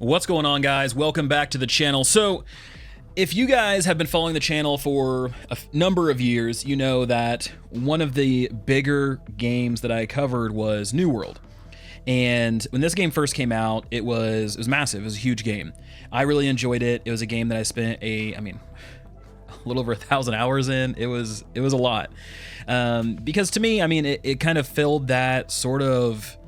What's going on, guys? Welcome back to the channel. So if you guys have been following the channel for a number of years, you know that one of the bigger games that I covered was New World. And when this game first came out, it was massive. It was a huge game. I really enjoyed it. It was a game that I spent a little over 1,000 hours in. It was a lot. Because to me, it kind of filled that sort of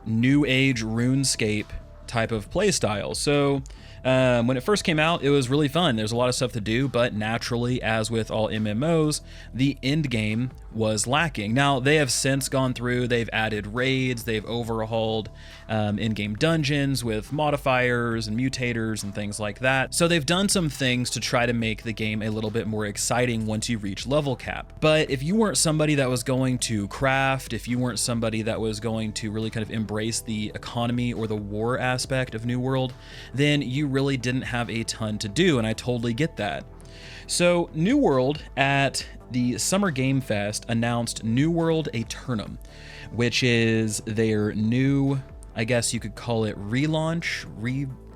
new age RuneScape type of play style. So when it first came out, it was really fun. There's a lot of stuff to do, but naturally, as with all MMOs, the end game was lacking. Now, they have since gone through, they've added raids, they've overhauled in-game dungeons with modifiers and mutators and things like that. So they've done some things to try to make the game a little bit more exciting once you reach level cap. But if you weren't somebody that was going to craft, if you weren't somebody that was going to really kind of embrace the economy or the war aspect of New World, then you really didn't have a ton to do, and I totally get that. So New World at the Summer Game Fest announced New World Aeternum, which is their new, I guess you could call it relaunch,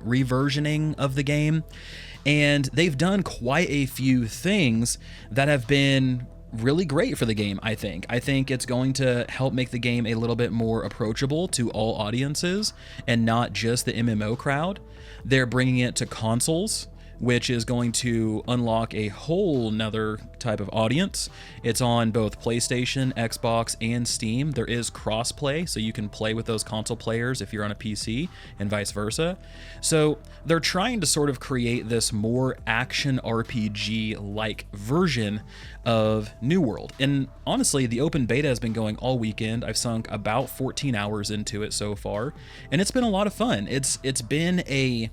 reversioning of the game. And they've done quite a few things that have been really great for the game, I think. I think it's going to help make the game a little bit more approachable to all audiences and not just the MMO crowd. They're bringing it to consoles, which is going to unlock a whole nother type of audience. It's on both PlayStation, Xbox, and Steam. There is cross-play, so you can play with those console players if you're on a PC, and vice versa. So they're trying to sort of create this more action RPG-like version of New World. And honestly, the open beta has been going all weekend. I've sunk about 14 hours into it so far, and it's been a lot of fun. It's been a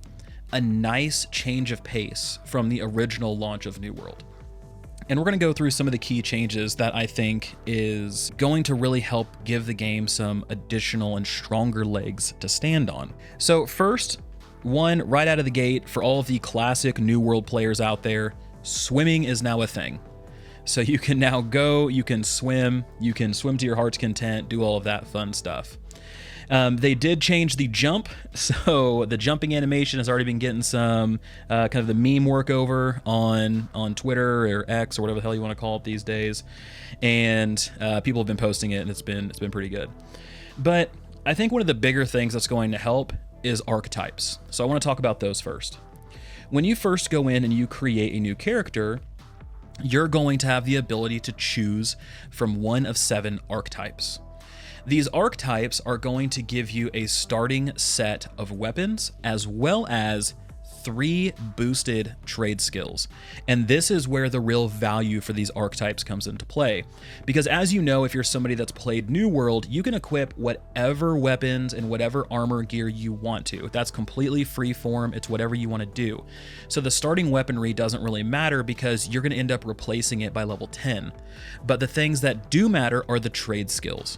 nice change of pace from the original launch of New World. And we're going to go through some of the key changes that I think is going to really help give the game some additional and stronger legs to stand on. So first, one right out of the gate, for all of the classic New World players out there, swimming is now a thing. So you can now go, you can swim to your heart's content, do all of that fun stuff. They did change the jump, so the jumping animation has already been getting some kind of the meme work over on Twitter or X or whatever the hell you want to call it these days, and people have been posting it, and it's been pretty good. But I think one of the bigger things that's going to help is archetypes. So I want to talk about those first. When you first go in and you create a new character, you're going to have the ability to choose from one of 7 archetypes. These archetypes are going to give you a starting set of weapons as well as 3 boosted trade skills. And this is where the real value for these archetypes comes into play. Because as you know, if you're somebody that's played New World, you can equip whatever weapons and whatever armor gear you want to. That's completely free form. It's whatever you want to do. So the starting weaponry doesn't really matter because you're going to end up replacing it by level 10. But the things that do matter are the trade skills.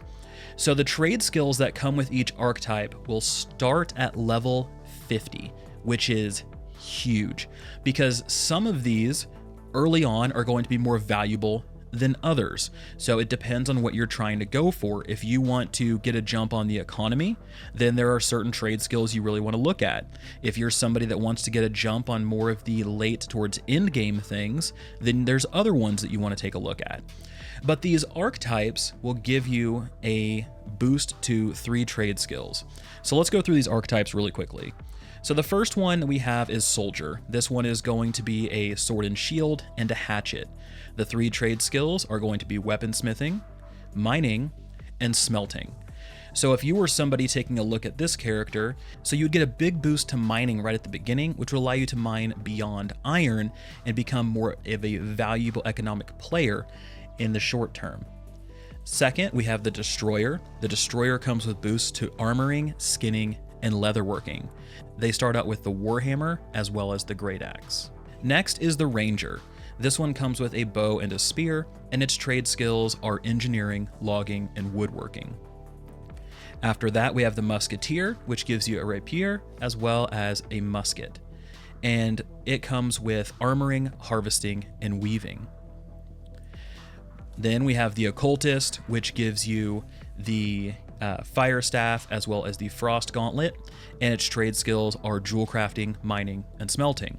So the trade skills that come with each archetype will start at level 50, which is huge because some of these early on are going to be more valuable than others. So it depends on what you're trying to go for. If you want to get a jump on the economy, then there are certain trade skills you really want to look at. If you're somebody that wants to get a jump on more of the late towards end game things, then there's other ones that you want to take a look at. But these archetypes will give you a boost to 3 trade skills. So let's go through these archetypes really quickly. So the first one we have is Soldier. This one is going to be a sword and shield and a hatchet. The 3 trade skills are going to be weaponsmithing, mining, and smelting. So if you were somebody taking a look at this character, so you'd get a big boost to mining right at the beginning, which will allow you to mine beyond iron and become more of a valuable economic player in the short term. Second, we have the Destroyer. The Destroyer comes with boosts to armoring, skinning, and leatherworking. They start out with the Warhammer as well as the Great Axe. Next is the Ranger. This one comes with a bow and a spear, and its trade skills are engineering, logging, and woodworking. After that, we have the Musketeer, which gives you a rapier as well as a musket. And it comes with armoring, harvesting, and weaving. Then we have the Occultist, which gives you the fire staff, as well as the frost gauntlet, and its trade skills are jewel crafting, mining, and smelting.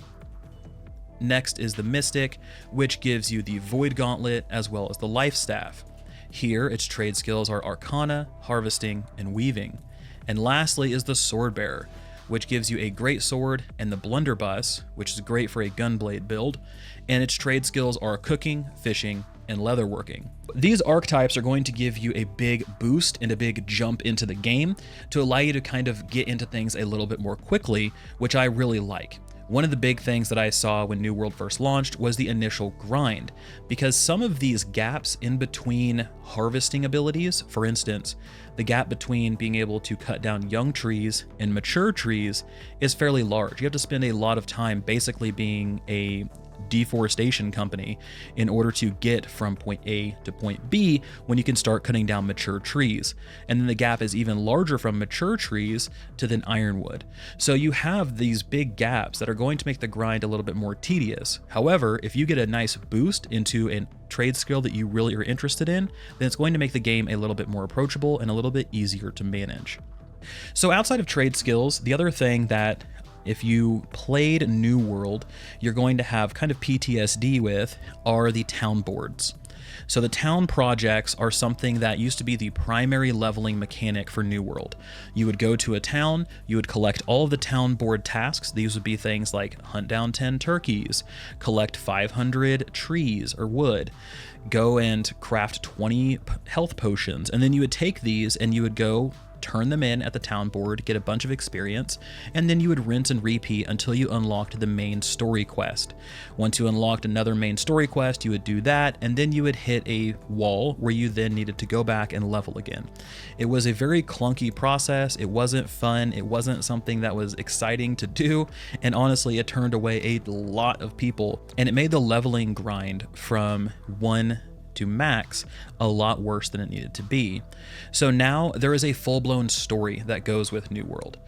Next is the Mystic, which gives you the Void Gauntlet as well as the Life Staff. Here, its trade skills are Arcana, Harvesting, and Weaving. And lastly is the Sword Bearer, which gives you a Great Sword and the Blunderbuss, which is great for a Gunblade build, and its trade skills are Cooking, Fishing, and Leatherworking. These archetypes are going to give you a big boost and a big jump into the game to allow you to kind of get into things a little bit more quickly, which I really like. One of the big things that I saw when New World first launched was the initial grind, because some of these gaps in between harvesting abilities, for instance, the gap between being able to cut down young trees and mature trees is fairly large. You have to spend a lot of time basically being a deforestation company in order to get from point A to point B when you can start cutting down mature trees. And then the gap is even larger from mature trees to then ironwood. So you have these big gaps that are going to make the grind a little bit more tedious. However, if you get a nice boost into a trade skill that you really are interested in, then it's going to make the game a little bit more approachable and a little bit easier to manage. So outside of trade skills, the other thing that if you played New World, you're going to have kind of PTSD with are the town boards. So the town projects are something that used to be the primary leveling mechanic for New World. You would go to a town, you would collect all of the town board tasks. These would be things like hunt down 10 turkeys, collect 500 trees or wood, go and craft 20 health potions, and then you would take these and you would go turn them in at the town board, get a bunch of experience, and then you would rinse and repeat until you unlocked the main story quest. Once you unlocked another main story quest, you would do that, and then you would hit a wall where you then needed to go back and level again. It was a very clunky process. It wasn't fun. It wasn't something that was exciting to do, and honestly, it turned away a lot of people, and it made the leveling grind from 1 to max a lot worse than it needed to be. So now there is a full-blown story that goes with New World,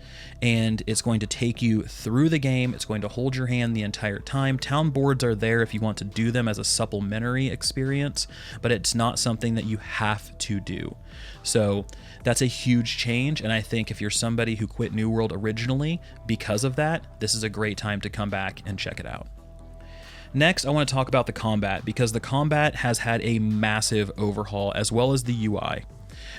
and it's going to take you through the game. It's going to hold your hand the entire time. Town boards are there if you want to do them as a supplementary experience, but it's not something that you have to do. So that's a huge change, and I think if you're somebody who quit New World originally because of that, this is a great time to come back and check it out. Next, I want to talk about the combat, because the combat has had a massive overhaul as well as the UI.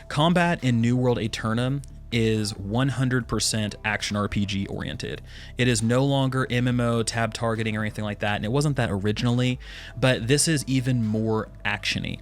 Combat in New World Aeternum is 100% action RPG oriented. It is no longer MMO, tab targeting, or anything like that, and it wasn't that originally, but this is even more actiony.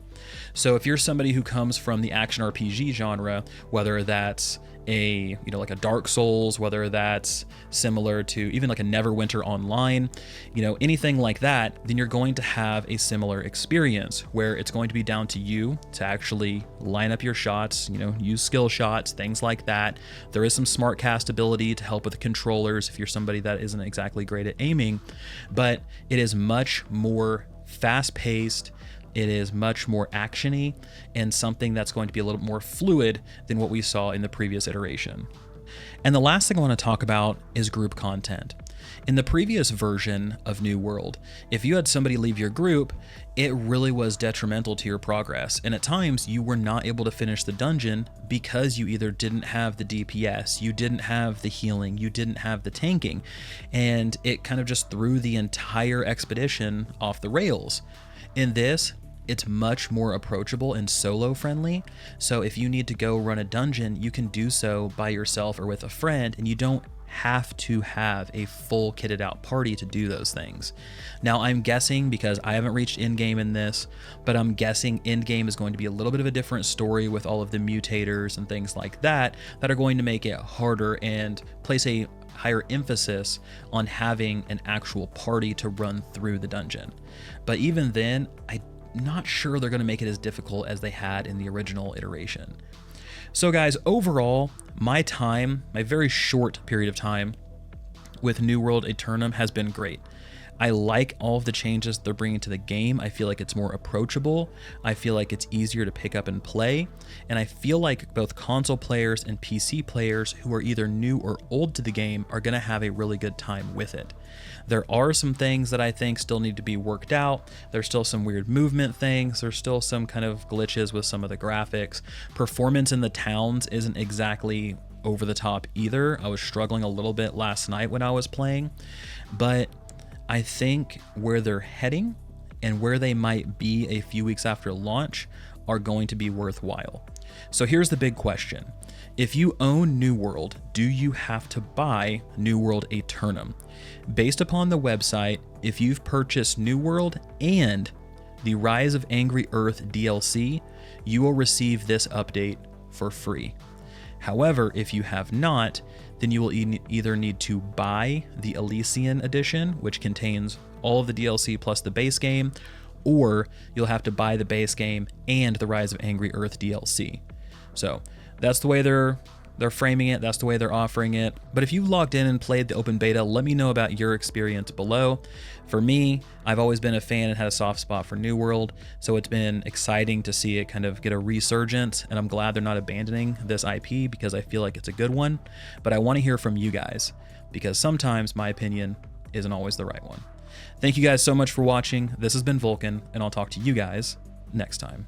So if you're somebody who comes from the action RPG genre, whether that's like a Dark Souls, whether that's similar to even like a Neverwinter Online, anything like that, then you're going to have a similar experience where it's going to be down to you to actually line up your shots, use skill shots, things like that. There is some smart cast ability to help with the controllers if you're somebody that isn't exactly great at aiming, but it is much more fast-paced. It is much more actiony and something that's going to be a little more fluid than what we saw in the previous iteration. And the last thing I want to talk about is group content. In the previous version of New World, if you had somebody leave your group, it really was detrimental to your progress. And at times you were not able to finish the dungeon because you either didn't have the DPS, you didn't have the healing, you didn't have the tanking, and it kind of just threw the entire expedition off the rails. In this, it's much more approachable and solo friendly. So if you need to go run a dungeon, you can do so by yourself or with a friend, and you don't have to have a full kitted out party to do those things. Now I'm guessing, because I haven't reached endgame in this, but I'm guessing endgame is going to be a little bit of a different story with all of the mutators and things like that are going to make it harder and place a higher emphasis on having an actual party to run through the dungeon. But even then, I'm not sure they're going to make it as difficult as they had in the original iteration. So guys, overall, my very short period of time with New World Aeternum has been great. I like all of the changes they're bringing to the game. I feel like it's more approachable. I feel like it's easier to pick up and play. And I feel like both console players and PC players who are either new or old to the game are going to have a really good time with it. There are some things that I think still need to be worked out. There's still some weird movement things. There's still some kind of glitches with some of the graphics. Performance in the towns isn't exactly over the top either. I was struggling a little bit last night when I was playing, but I think where they're heading and where they might be a few weeks after launch are going to be worthwhile. So here's the big question. If you own New World, do you have to buy New World Aeternum? Based upon the website, if you've purchased New World and the Rise of Angry Earth DLC, you will receive this update for free. However, if you have not, then you will either need to buy the Elysian edition, which contains all of the DLC plus the base game, or you'll have to buy the base game and the Rise of Angry Earth DLC. So that's the way they're framing it. That's the way they're offering it. But if you logged in and played the open beta, let me know about your experience below. For me, I've always been a fan and had a soft spot for New World, so it's been exciting to see it kind of get a resurgence, and I'm glad they're not abandoning this IP because I feel like it's a good one. But I want to hear from you guys because sometimes my opinion isn't always the right one. Thank you guys so much for watching. This has been Vulkan, and I'll talk to you guys next time.